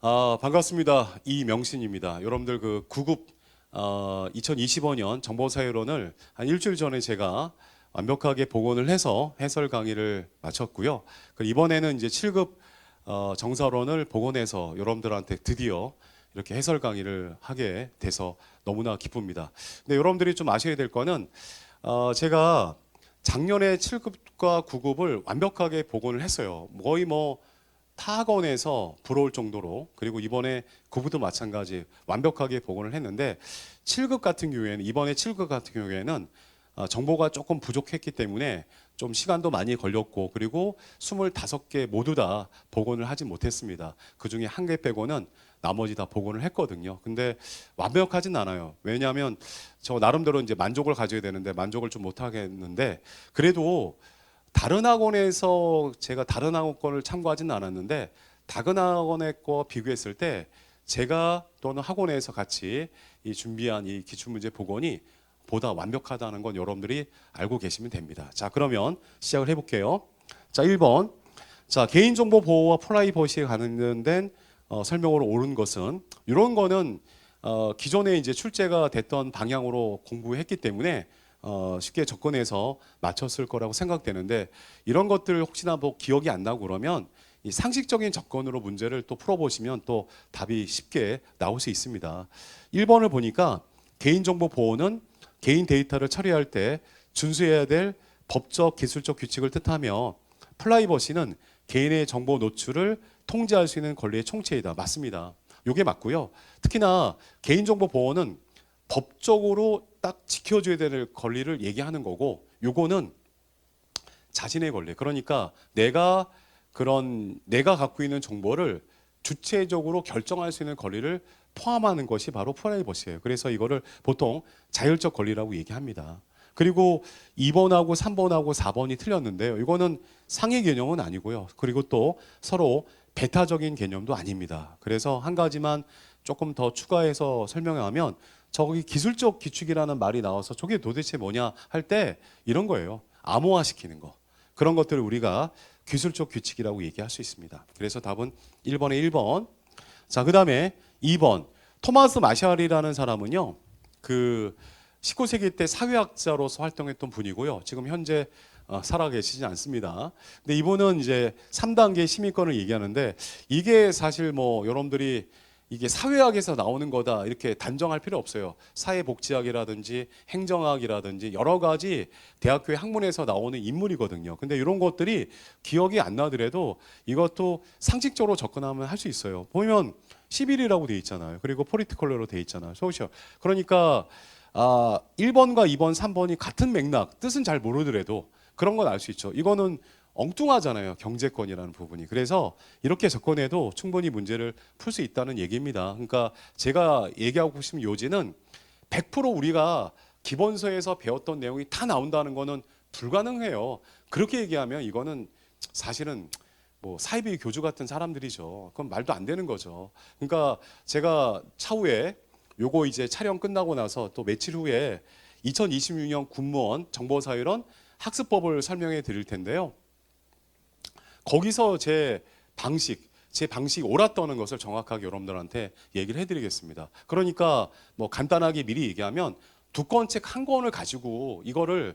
반갑습니다. 이명신입니다. 여러분들 그 9급 2025년 정보사회론을 한 일주일 전에 제가 완벽하게 복원을 해서 해설 강의를 마쳤고요. 그리고 이번에는 이제 7급 정사론을 복원해서 여러분들한테 드디어 이렇게 해설 강의를 하게 돼서 너무나 기쁩니다. 근데 여러분들이 좀 아셔야 될 거는 제가 작년에 7급과 9급을 완벽하게 복원을 했어요. 거의 뭐 타학원에서 부러울 정도로. 그리고 이번에 9급도 마찬가지 완벽하게 복원을 했는데 7급 같은 경우에는 이번에 7급 같은 경우에는 정보가 조금 부족했기 때문에 좀 시간도 많이 걸렸고, 그리고 25개 모두 다 복원을 하지 못했습니다. 그중에 한 개 빼고는 나머지 다 복원을 했거든요. 근데 완벽하진 않아요. 왜냐하면 저 나름대로 이제 만족을 가져야 되는데 만족을 좀 못 하겠는데, 그래도 다른 학원에서 제가 다른 학원을 참고하지는 않았는데 다른 학원의 거 비교했을 때 제가 또는 학원에서 같이 이 준비한 이 기출문제 복원이 보다 완벽하다는 건 여러분들이 알고 계시면 됩니다. 자, 그러면 시작을 해볼게요. 자, 1번. 자, 개인정보 보호와 프라이버시에 관련된 설명으로 옳은 것은, 이런 거는 기존에 이제 출제가 됐던 방향으로 공부했기 때문에 쉽게 접근해서 맞췄을 거라고 생각되는데, 이런 것들 혹시나 뭐 기억이 안 나고 그러면 이 상식적인 접근으로 문제를 또 풀어보시면 또 답이 쉽게 나올 수 있습니다. 1번을 보니까 개인정보 보호는 개인 데이터를 처리할 때 준수해야 될 법적 기술적 규칙을 뜻하며, 프라이버시는 개인의 정보 노출을 통제할 수 있는 권리의 총체이다. 맞습니다. 이게 맞고요. 특히나 개인정보 보호는 법적으로 딱 지켜줘야 될 권리를 얘기하는 거고, 요거는 자신의 권리. 그러니까 내가 갖고 있는 정보를 주체적으로 결정할 수 있는 권리를 포함하는 것이 바로 프라이버시예요. 그래서 이거를 보통 자율적 권리라고 얘기합니다. 그리고 2번하고 3번하고 4번이 틀렸는데요. 이거는 상위 개념은 아니고요. 그리고 또 서로 배타적인 개념도 아닙니다. 그래서 한 가지만 조금 더 추가해서 설명하면, 저기 기술적 규칙이라는 말이 나와서 저게 도대체 뭐냐 할 때 이런 거예요. 암호화시키는 거. 그런 것들을 우리가 기술적 규칙이라고 얘기할 수 있습니다. 그래서 답은 1번에 1번. 자, 그다음에 2번. 토마스 마샬이라는 사람은요, 그 19세기 때 사회학자로서 활동했던 분이고요. 지금 현재 살아계시지 않습니다. 근데 이분은 이제 3단계 시민권을 얘기하는데, 이게 사실 뭐 여러분들이 이게 사회학에서 나오는 거다 이렇게 단정할 필요 없어요. 사회복지학이라든지 행정학이라든지 여러 가지 대학교의 학문에서 나오는 인물이거든요. 근데 이런 것들이 기억이 안 나더라도 이것도 상식적으로 접근하면 할 수 있어요. 보면 11이라고 돼 있잖아요. 그리고 포리티컬러로 돼 있잖아요. 소셜. 그러니까 1번과 2번, 3번이 같은 맥락, 뜻은 잘 모르더라도 그런 건 알 수 있죠. 이거는 엉뚱하잖아요. 경제권이라는 부분이. 그래서 이렇게 접근해도 충분히 문제를 풀 수 있다는 얘기입니다. 그러니까 제가 얘기하고 싶은 요지는 100% 우리가 기본서에서 배웠던 내용이 다 나온다는 거는 불가능해요. 그렇게 얘기하면 이거는 사실은 뭐 사이비 교주 같은 사람들이죠. 그건 말도 안 되는 거죠. 그러니까 제가 차후에 요거 이제 촬영 끝나고 나서 또 며칠 후에 2026년 군무원 정보사회론 학습법을 설명해 드릴 텐데요. 거기서 제 방식이 옳았다는 것을 정확하게 여러분들한테 얘기를 해드리겠습니다. 그러니까 뭐 간단하게 미리 얘기하면 두 권 책 한 권을 가지고 이거를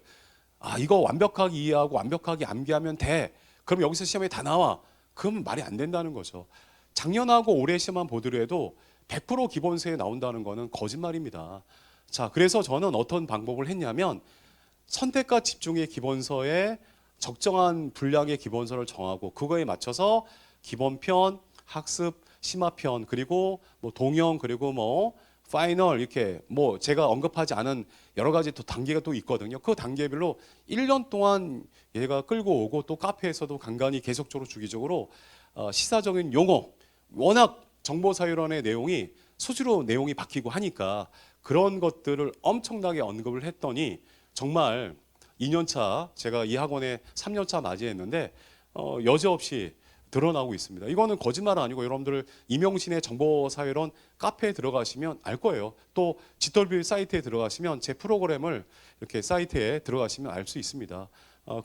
이거 완벽하게 이해하고 완벽하게 암기하면 돼. 그럼 여기서 시험에 다 나와. 그럼 말이 안 된다는 거죠. 작년하고 올해 시험만 보더라도 100% 기본서에 나온다는 거는 거짓말입니다. 자, 그래서 저는 어떤 방법을 했냐면, 선택과 집중의 기본서에 적정한 분량의 기본서를 정하고 그거에 맞춰서 기본편, 학습, 심화편, 그리고 뭐 동영, 그리고 뭐 파이널, 이렇게 뭐 제가 언급하지 않은 여러 가지 또 단계가 또 있거든요. 그 단계별로 1년 동안 얘가 끌고 오고, 또 카페에서도 간간히 계속적으로 주기적으로 시사적인 용어, 워낙 정보사회론의 내용이 수시로 내용이 바뀌고 하니까 그런 것들을 엄청나게 언급을 했더니 정말 2년차, 제가 이 학원에 3년차 맞이했는데 여지없이 드러나고 있습니다. 이거는 거짓말 아니고 여러분들 이명신의 정보사회론 카페에 들어가시면 알 거예요. 또 지털빌 사이트에 들어가시면 제 프로그램을 이렇게 사이트에 들어가시면 알 수 있습니다.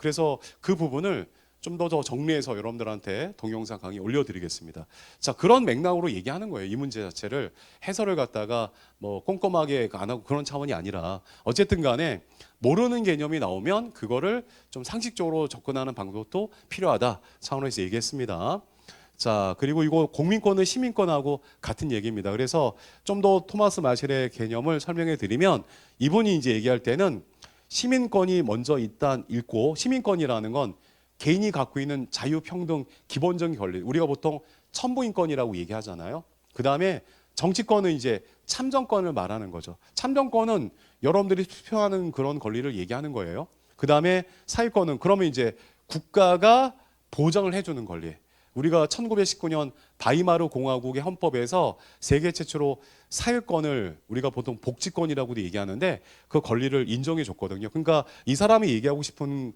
그래서 그 부분을 좀 더 정리해서 여러분들한테 동영상 강의 올려드리겠습니다. 자, 그런 맥락으로 얘기하는 거예요. 이 문제 자체를 해설을 갖다가 뭐 꼼꼼하게 안 하고 그런 차원이 아니라 어쨌든 간에 모르는 개념이 나오면 그거를 좀 상식적으로 접근하는 방법도 필요하다 차원에서 얘기했습니다. 자, 그리고 이거 공민권은 시민권하고 같은 얘기입니다. 그래서 좀 더 토마스 마실의 개념을 설명해 드리면 이분이 이제 얘기할 때는 시민권이 먼저 일단 읽고, 시민권이라는 건 개인이 갖고 있는 자유평등 기본적인 권리, 우리가 보통 천부인권이라고 얘기하잖아요. 그 다음에 정치권은 이제 참정권을 말하는 거죠. 참정권은 여러분들이 투표하는 그런 권리를 얘기하는 거예요. 그 다음에 사회권은 그러면 이제 국가가 보장을 해주는 권리. 우리가 1919년 바이마르 공화국의 헌법에서 세계 최초로 사회권을 우리가 보통 복지권이라고도 얘기하는데 그 권리를 인정해 줬거든요. 그러니까 이 사람이 얘기하고 싶은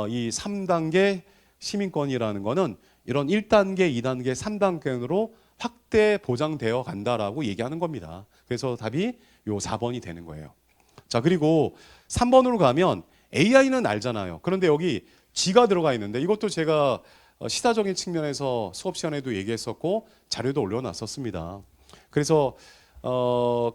이 3단계 시민권이라는 거는 이런 1단계, 2단계, 3단계로 확대 보장되어 간다라고 얘기하는 겁니다. 그래서 답이 요 4번이 되는 거예요. 자, 그리고 3번으로 가면 AI는 알잖아요. 그런데 여기 G가 들어가 있는데 이것도 제가 시사적인 측면에서 수업 시간에도 얘기했었고 자료도 올려놨었습니다. 그래서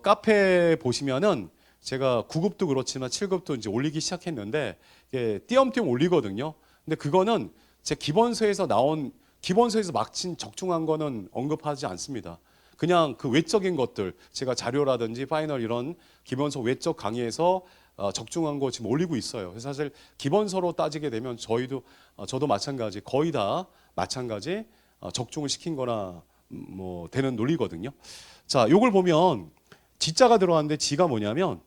카페 보시면은 제가 9급도 그렇지만 7급도 이제 올리기 시작했는데 이게 띄엄띄엄 올리거든요. 근데 그거는 제 기본서에서 나온 기본서에서 막친 적중한 거는 언급하지 않습니다. 그냥 그 외적인 것들 제가 자료라든지 파이널 이런 기본서 외적 강의에서 적중한 거 지금 올리고 있어요. 그래서 사실 기본서로 따지게 되면 저도 마찬가지 거의 다 마찬가지 적중을 시킨 거나 뭐 되는 논리거든요. 자, 요걸 보면 G자가 들어갔는데 G가 뭐냐면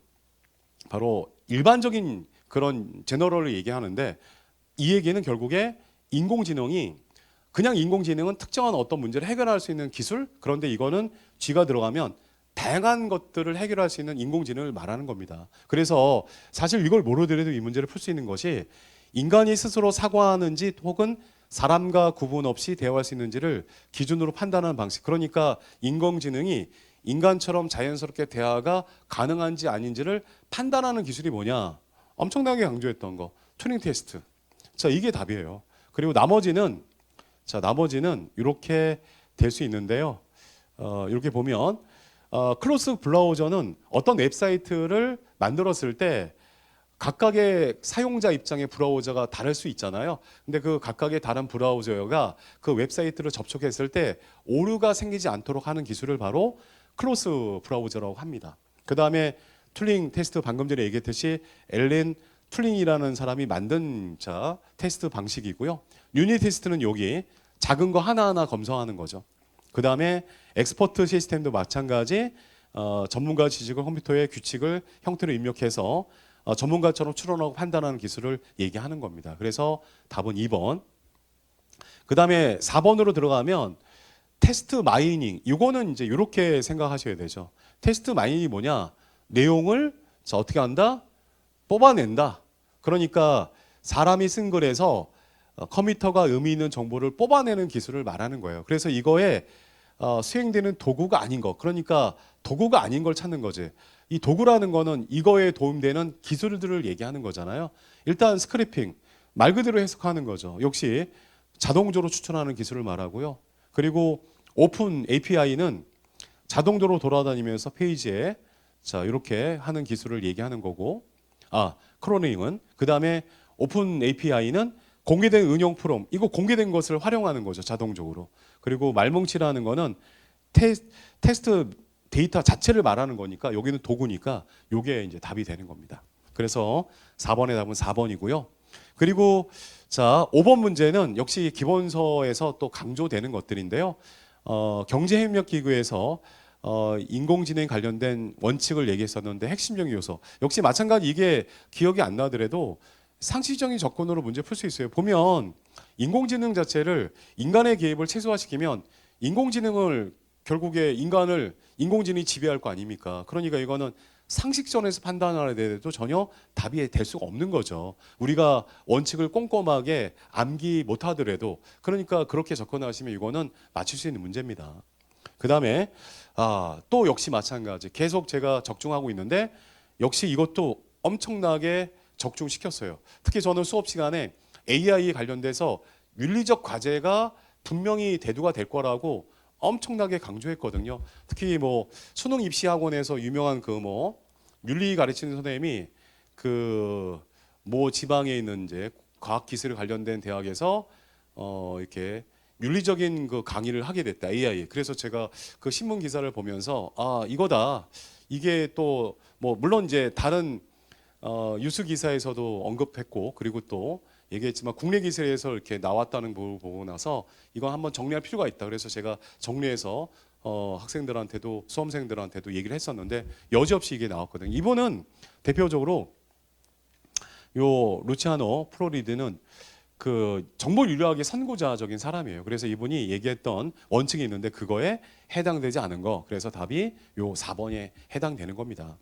바로 일반적인 그런 제너럴을 얘기하는데 이 얘기는 결국에 인공지능은 특정한 어떤 문제를 해결할 수 있는 기술, 그런데 이거는 G가 들어가면 다양한 것들을 해결할 수 있는 인공지능을 말하는 겁니다. 그래서 사실 이걸 모르더라도 이 문제를 풀 수 있는 것이 인간이 스스로 사고하는지 혹은 사람과 구분 없이 대화할 수 있는지를 기준으로 판단하는 방식. 그러니까 인공지능이 인간처럼 자연스럽게 대화가 가능한지 아닌지를 판단하는 기술이 뭐냐? 엄청나게 강조했던 거. 튜링 테스트. 자, 이게 답이에요. 그리고 나머지는 이렇게 될 수 있는데요. 이렇게 보면 크로스 브라우저는 어떤 웹사이트를 만들었을 때 각각의 사용자 입장의 브라우저가 다를 수 있잖아요. 근데 그 각각의 다른 브라우저가 그 웹사이트를 접촉했을 때 오류가 생기지 않도록 하는 기술을 바로 크로스 브라우저라고 합니다. 그 다음에 툴링 테스트, 방금 전에 얘기했듯이 앨런 툴링이라는 사람이 만든 테스트 방식이고요. 유닛 테스트는 여기 작은 거 하나하나 검사하는 거죠. 그 다음에 엑스퍼트 시스템도 마찬가지 전문가 지식을 컴퓨터의 규칙을 형태로 입력해서 전문가처럼 추론하고 판단하는 기술을 얘기하는 겁니다. 그래서 답은 2번. 그 다음에 4번으로 들어가면 테스트 마이닝. 이거는 이제 이렇게 생각하셔야 되죠. 테스트 마이닝이 뭐냐? 내용을 어떻게 한다? 뽑아낸다. 그러니까 사람이 쓴 글에서 컴퓨터가 의미 있는 정보를 뽑아내는 기술을 말하는 거예요. 그래서 이거에 수행되는 도구가 아닌 거. 그러니까 도구가 아닌 걸 찾는 거지. 이 도구라는 거는 이거에 도움되는 기술들을 얘기하는 거잖아요. 일단 스크래핑, 말 그대로 해석하는 거죠. 역시 자동적으로 추천하는 기술을 말하고요. 그리고 오픈 API는 자동적으로 돌아다니면서 페이지에 이렇게 하는 기술을 얘기하는 거고, 크로닝은 그 다음에 오픈 API는 공개된 응용 프롬, 이거 공개된 것을 활용하는 거죠, 자동적으로. 그리고 말뭉치라는 거는 테스트 데이터 자체를 말하는 거니까 여기는 도구니까 이게 이제 답이 되는 겁니다. 그래서 4번의 답은 4번이고요. 그리고 5번 문제는 역시 기본서에서 또 강조되는 것들인데요. 경제협력기구에서 인공지능 관련된 원칙을 얘기했었는데 핵심적인 요소. 역시 마찬가지 이게 기억이 안 나더라도 상식적인 접근으로 문제 풀 수 있어요. 보면 인공지능 자체를 인간의 개입을 최소화시키면 인공지능을 결국에 인공지능이 지배할 거 아닙니까? 그러니까 이거는 상식선에서 판단하려 해도 전혀 답이 될 수가 없는 거죠. 우리가 원칙을 꼼꼼하게 암기 못하더라도 그러니까 그렇게 접근하시면 이거는 맞출 수 있는 문제입니다. 그 다음에 또 역시 마찬가지 계속 제가 적중하고 있는데 역시 이것도 엄청나게 적중시켰어요. 특히 저는 수업 시간에 AI 관련돼서 윤리적 과제가 분명히 대두가 될 거라고 엄청나게 강조했거든요. 특히 뭐 수능 입시 학원에서 유명한 그 뭐 윤리 가르치는 선생님이 그 모 지방에 있는 이제 과학 기술 관련된 대학에서 이렇게 윤리적인 그 강의를 하게 됐다, AI. 그래서 제가 그 신문 기사를 보면서 아, 이거다. 이게 또 뭐 물론 이제 다른 뉴스 기사에서도 언급했고, 그리고 또 얘기했지만 국내 기사에서 이렇게 나왔다는 걸 보고 나서 이건 한번 정리할 필요가 있다. 그래서 제가 정리해서 학생들한테도 수험생들한테도 얘기를 했었는데 여지없이 이게 나왔거든요. 이분은 대표적으로 요 루치아노 플로리드는 그 정보 윤리학의 선구자적인 사람이에요. 그래서 이분이 얘기했던 원칙이 있는데 그거에 해당되지 않은 거. 그래서 답이 요 4번에 해당되는 겁니다.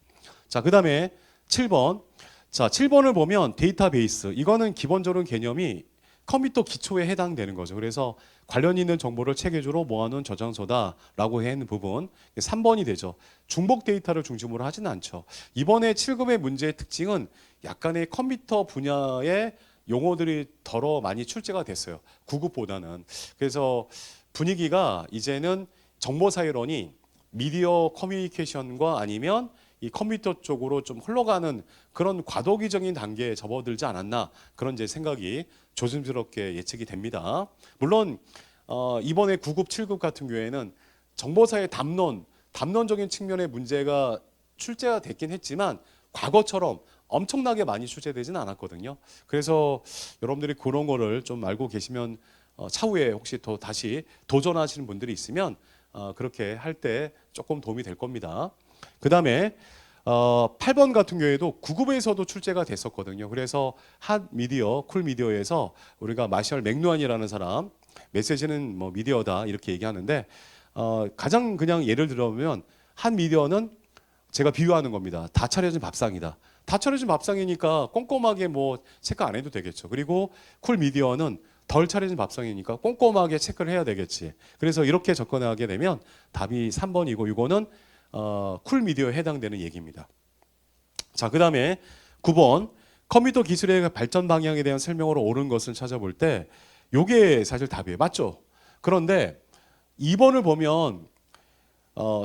자, 그다음에 7번. 자, 7번을 보면 데이터베이스. 이거는 기본적인 개념이 컴퓨터 기초에 해당되는 거죠. 그래서 관련 있는 정보를 체계적으로 모아놓은 저장소다라고 하는 부분. 3번이 되죠. 중복 데이터를 중심으로 하지는 않죠. 이번에 7급의 문제의 특징은 약간의 컴퓨터 분야의 용어들이 덜어 많이 출제가 됐어요. 9급보다는. 그래서 분위기가 이제는 정보사회론이 미디어 커뮤니케이션과 아니면 이 컴퓨터 쪽으로 좀 흘러가는 그런 과도기적인 단계에 접어들지 않았나, 그런 제 생각이 조심스럽게 예측이 됩니다. 물론 이번에 9급, 7급 같은 경우에는 정보사회 담론적인 측면의 문제가 출제가 됐긴 했지만 과거처럼 엄청나게 많이 출제되지는 않았거든요. 그래서 여러분들이 그런 거를 좀 알고 계시면 차후에 혹시 더 다시 도전하시는 분들이 있으면 그렇게 할 때 조금 도움이 될 겁니다. 그 다음에 8번 같은 경우에도 9급에서도 출제가 됐었거든요. 그래서 핫 미디어, 쿨 미디어에서 우리가 마셜 맥루안이라는 사람, 메시지는 뭐 미디어다 이렇게 얘기하는데 가장 그냥 예를 들어보면 핫 미디어는 제가 비유하는 겁니다. 다 차려진 밥상이다. 다 차려진 밥상이니까 꼼꼼하게 뭐 체크 안 해도 되겠죠. 그리고 쿨 미디어는 덜 차려진 밥상이니까 꼼꼼하게 체크를 해야 되겠지. 그래서 이렇게 접근하게 되면 답이 3번이고 이거는 쿨 미디어에 해당되는 얘기입니다. 자, 그 다음에 9번 컴퓨터 기술의 발전 방향에 대한 설명으로 옳은 것을 찾아볼 때 요게 사실 답이에요. 맞죠? 그런데 2번을 보면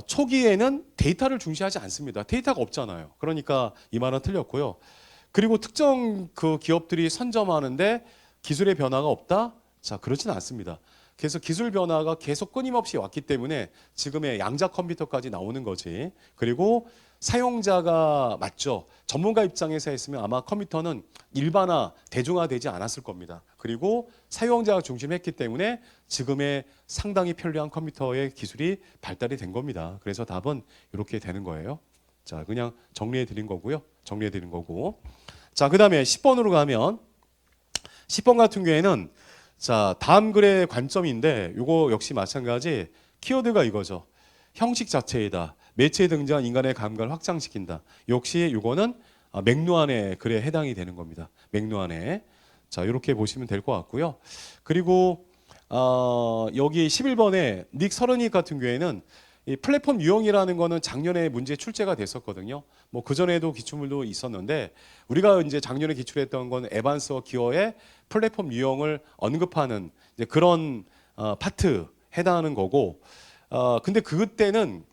초기에는 데이터를 중시하지 않습니다. 데이터가 없잖아요. 그러니까 이 말은 틀렸고요. 그리고 특정 그 기업들이 선점하는데 기술의 변화가 없다? 자, 그렇지는 않습니다. 그래서 기술 변화가 계속 끊임없이 왔기 때문에 지금의 양자 컴퓨터까지 나오는 거지. 그리고 사용자가 맞죠. 전문가 입장에서 했으면 아마 컴퓨터는 일반화, 대중화되지 않았을 겁니다. 그리고 사용자가 중심했기 때문에 지금의 상당히 편리한 컴퓨터의 기술이 발달이 된 겁니다. 그래서 답은 이렇게 되는 거예요. 자, 그냥 정리해 드린 거고요. 정리해 드린 거고. 자, 그다음에 10번으로 가면 10번 같은 경우에는 자, 다음 글의 관점인데 이거 역시 마찬가지 키워드가 이거죠. 형식 자체이다. 매체에 등장한 인간의 감각을 확장시킨다. 역시 이거는 맥루안의 글에 해당이 되는 겁니다. 맥루안의. 자, 이렇게 보시면 될 것 같고요. 그리고 여기 11번에 닉 서르닉 같은 경우에는 이 플랫폼 유형이라는 거는 작년에 문제 출제가 됐었거든요. 뭐 그전에도 기출물도 있었는데 우리가 이제 작년에 기출했던 건 에반스와 기어의 플랫폼 유형을 언급하는 이제 그런 파트 해당하는 거고 근데 그때는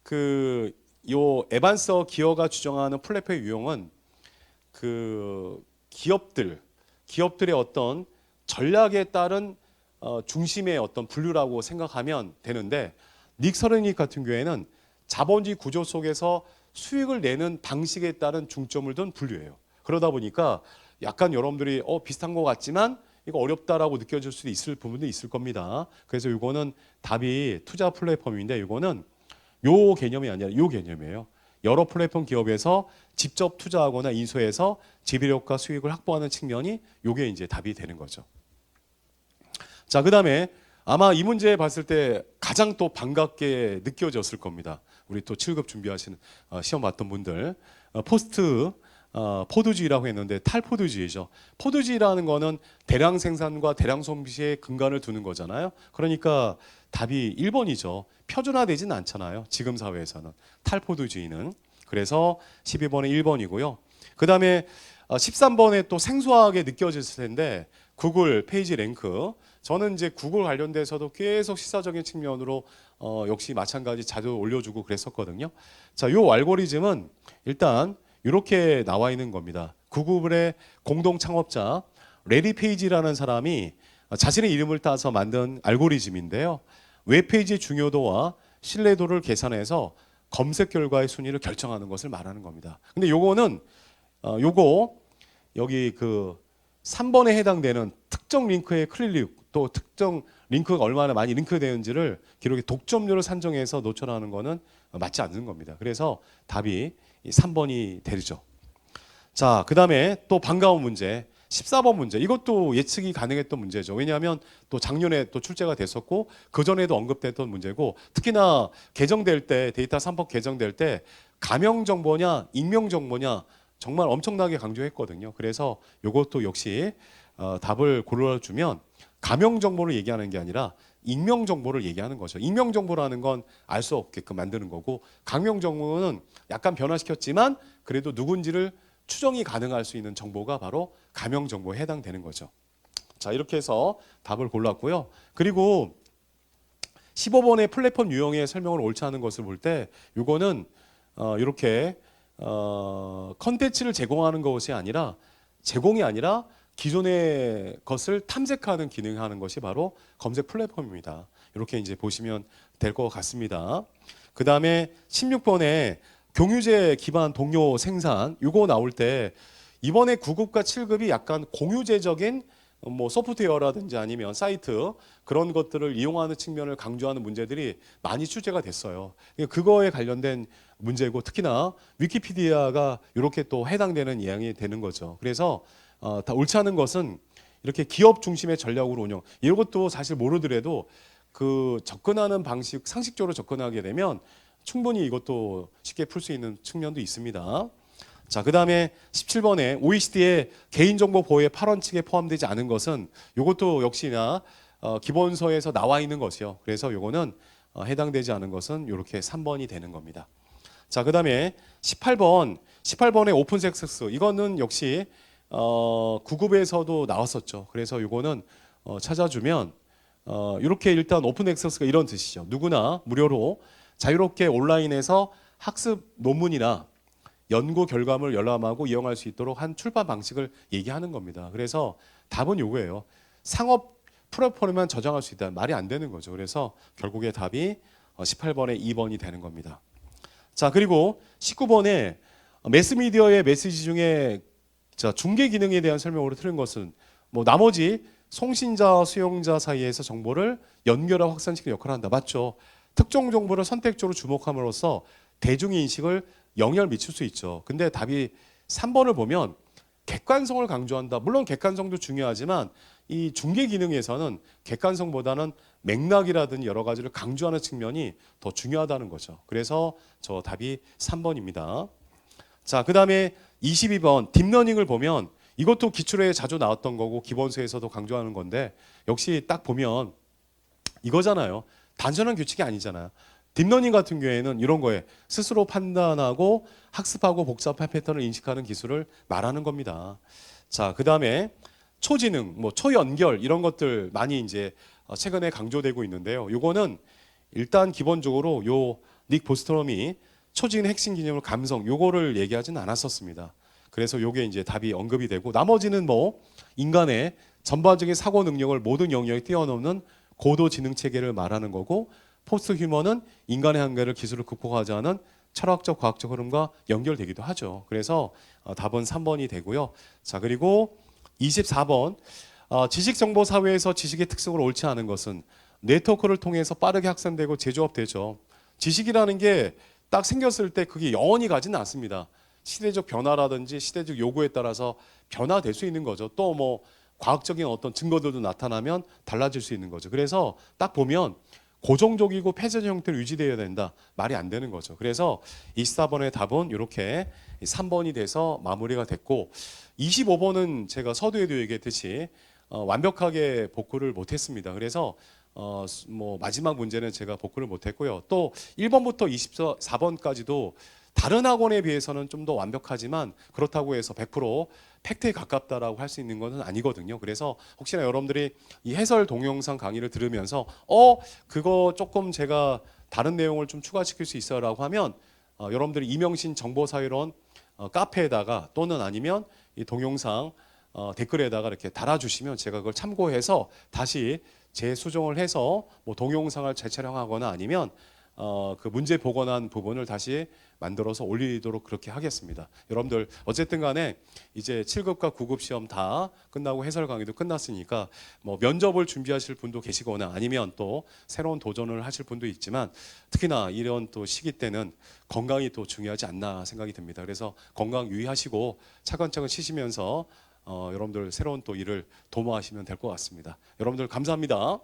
그 요 에반스와 기어가 주장하는 플랫폼 유형은 그 기업들의 어떤 전략에 따른 중심의 어떤 분류라고 생각하면 되는데 닉 서르닉 같은 경우에는 자본주의 구조 속에서 수익을 내는 방식에 따른 중점을 둔 분류예요. 그러다 보니까 약간 여러분들이 비슷한 것 같지만 이거 어렵다라고 느껴질 수도 있을 부분도 있을 겁니다. 그래서 이거는 답이 투자 플랫폼인데 이거는 요 개념이 아니라 요 개념이에요. 여러 플랫폼 기업에서 직접 투자하거나 인수해서 지배력과 수익을 확보하는 측면이 요게 이제 답이 되는 거죠. 자, 그다음에 아마 이 문제 봤을 때 가장 또 반갑게 느껴졌을 겁니다. 우리 또 7급 준비하시는 시험 봤던 분들 포스트 포드주의라고 했는데 탈포드주의죠. 포드주의라는 거는 대량 생산과 대량 소비에 근간을 두는 거잖아요. 그러니까 답이 1번이죠. 표준화되지는 않잖아요. 지금 사회에서는 탈포드주의는. 그래서 12번에 1번이고요. 그 다음에 13번에 또 생소하게 느껴졌을 텐데 구글 페이지 랭크 저는 이제 구글 관련돼서도 계속 시사적인 측면으로 역시 마찬가지 자주 올려주고 그랬었거든요. 자, 요 알고리즘은 일단 이렇게 나와 있는 겁니다. 구글의 공동 창업자 레리 페이지라는 사람이 자신의 이름을 따서 만든 알고리즘인데요. 웹페이지의 중요도와 신뢰도를 계산해서 검색 결과의 순위를 결정하는 것을 말하는 겁니다. 근데 요거는 요거 여기 그 3번에 해당되는 특정 링크의 클릭 또 특정 링크가 얼마나 많이 링크되는지를 기록의 독점료를 산정해서 노출하는 거는 맞지 않는 겁니다. 그래서 답이 3번이 되죠. 자, 그다음에 또 반가운 문제 14번 문제. 이것도 예측이 가능했던 문제죠. 왜냐하면 또 작년에 또 출제가 됐었고 그 전에도 언급됐던 문제고 특히나 개정될 때 데이터 3법 개정될 때 가명 정보냐 익명 정보냐 정말 엄청나게 강조했거든요. 그래서 이것도 역시 답을 골라주면 가명 정보를 얘기하는 게 아니라 익명 정보를 얘기하는 거죠. 익명 정보라는 건 알 수 없게끔 만드는 거고 가명 정보는 약간 변화시켰지만 그래도 누군지를 추정이 가능할 수 있는 정보가 바로 가명 정보에 해당되는 거죠. 자, 이렇게 해서 답을 골랐고요. 그리고 15번의 플랫폼 유형의 설명을 옳지 않은 것을 볼 때 이거는 이렇게 컨텐츠를 제공하는 것이 아니라 제공이 아니라 기존의 것을 탐색하는 기능을 하는 것이 바로 검색 플랫폼입니다. 이렇게 이제 보시면 될 것 같습니다. 그 다음에 16번에 공유제 기반 동료 생산 이거 나올 때 이번에 9급과 7급이 약간 공유제적인 뭐 소프트웨어라든지 아니면 사이트 그런 것들을 이용하는 측면을 강조하는 문제들이 많이 출제가 됐어요. 그거에 관련된 문제고 특히나 위키피디아가 이렇게 또 해당되는 예양이 되는 거죠. 그래서 다 옳지 않은 것은 이렇게 기업 중심의 전략으로 운영 이런 것도 사실 모르더라도 그 접근하는 방식 상식적으로 접근하게 되면 충분히 이것도 쉽게 풀 수 있는 측면도 있습니다. 자, 그다음에 17번에 OECD의 개인정보 보호의 8원칙에 포함되지 않은 것은 이것도 역시나 기본서에서 나와 있는 것이요. 그래서 이거는 해당되지 않은 것은 이렇게 3번이 되는 겁니다. 자, 그다음에 18번의 오픈섹스 이거는 역시 9급에서도 나왔었죠. 그래서 이거는 찾아주면 이렇게 일단 오픈 액세스가 이런 뜻이죠. 누구나 무료로 자유롭게 온라인에서 학습 논문이나 연구 결과물을 열람하고 이용할 수 있도록 한 출판 방식을 얘기하는 겁니다. 그래서 답은 요거예요. 상업 플랫폼에만 저장할 수 있다. 말이 안 되는 거죠. 그래서 결국에 답이 18번에 2번이 되는 겁니다. 자, 그리고 19번에 매스미디어의 메시지 중에 중계 기능에 대한 설명으로 틀은 것은 뭐 나머지 송신자, 수용자 사이에서 정보를 연결하고 확산시키는 역할을 한다. 맞죠? 특정 정보를 선택적으로 주목함으로써 대중의 인식을 영향을 미칠 수 있죠. 근데 답이 3번을 보면 객관성을 강조한다. 물론 객관성도 중요하지만 이 중계 기능에서는 객관성보다는 맥락이라든지 여러 가지를 강조하는 측면이 더 중요하다는 거죠. 그래서 저 답이 3번입니다. 자, 그다음에 22번 딥러닝을 보면 이것도 기출에 자주 나왔던 거고 기본서에서도 강조하는 건데 역시 딱 보면 이거잖아요. 단순한 규칙이 아니잖아요. 딥러닝 같은 경우에는 이런 거에 스스로 판단하고 학습하고 복잡한 패턴을 인식하는 기술을 말하는 겁니다. 자, 그다음에 초지능, 뭐 초연결 이런 것들 많이 이제 최근에 강조되고 있는데요. 요거는 일단 기본적으로 요 닉 보스트롬이 초지능 핵심 기념을 감성 요거를 얘기하지는 않았었습니다. 그래서 요게 이제 답이 언급이 되고 나머지는 뭐 인간의 전반적인 사고 능력을 모든 영역에 뛰어넘는 고도 지능 체계를 말하는 거고 포스트 휴먼은 인간의 한계를 기술을 극복하지 않은 철학적 과학적 흐름과 연결되기도 하죠. 그래서 답은 3번이 되고요. 자, 그리고 24번 지식정보 사회에서 지식의 특성을 옳지 않은 것은 네트워크를 통해서 빠르게 확산되고 재조합되죠. 지식이라는 게 딱 생겼을 때 그게 영원히 가지는 않습니다. 시대적 변화라든지 시대적 요구에 따라서 변화될 수 있는 거죠. 또 뭐 과학적인 어떤 증거들도 나타나면 달라질 수 있는 거죠. 그래서 딱 보면 고정적이고 폐쇄적 형태로 유지되어야 된다. 말이 안 되는 거죠. 그래서 24번의 답은 이렇게 3번이 돼서 마무리가 됐고 25번은 제가 서두에도 얘기했듯이 완벽하게 복구를 못했습니다. 그래서 뭐 마지막 문제는 제가 복구를 못했고요. 또 1번부터 24번까지도 다른 학원에 비해서는 좀 더 완벽하지만 그렇다고 해서 100% 팩트에 가깝다라고 할 수 있는 것은 아니거든요. 그래서 혹시나 여러분들이 이 해설 동영상 강의를 들으면서 그거 조금 제가 다른 내용을 좀 추가시킬 수 있어라고 하면 여러분들이 이명신 정보사회론 카페에다가 또는 아니면 이 동영상 댓글에다가 이렇게 달아주시면 제가 그걸 참고해서 다시 재수정을 해서 뭐 동영상을 재촬영하거나 아니면 그 문제 복원한 부분을 다시 만들어서 올리도록 그렇게 하겠습니다. 여러분들 어쨌든 간에 이제 7급과 9급 시험 다 끝나고 해설 강의도 끝났으니까 뭐 면접을 준비하실 분도 계시거나 아니면 또 새로운 도전을 하실 분도 있지만 특히나 이런 또 시기 때는 건강이 또 중요하지 않나 생각이 듭니다. 그래서 건강 유의하시고 차근차근 쉬시면서 여러분들 새로운 또 일을 도모하시면 될 것 같습니다. 여러분들 감사합니다.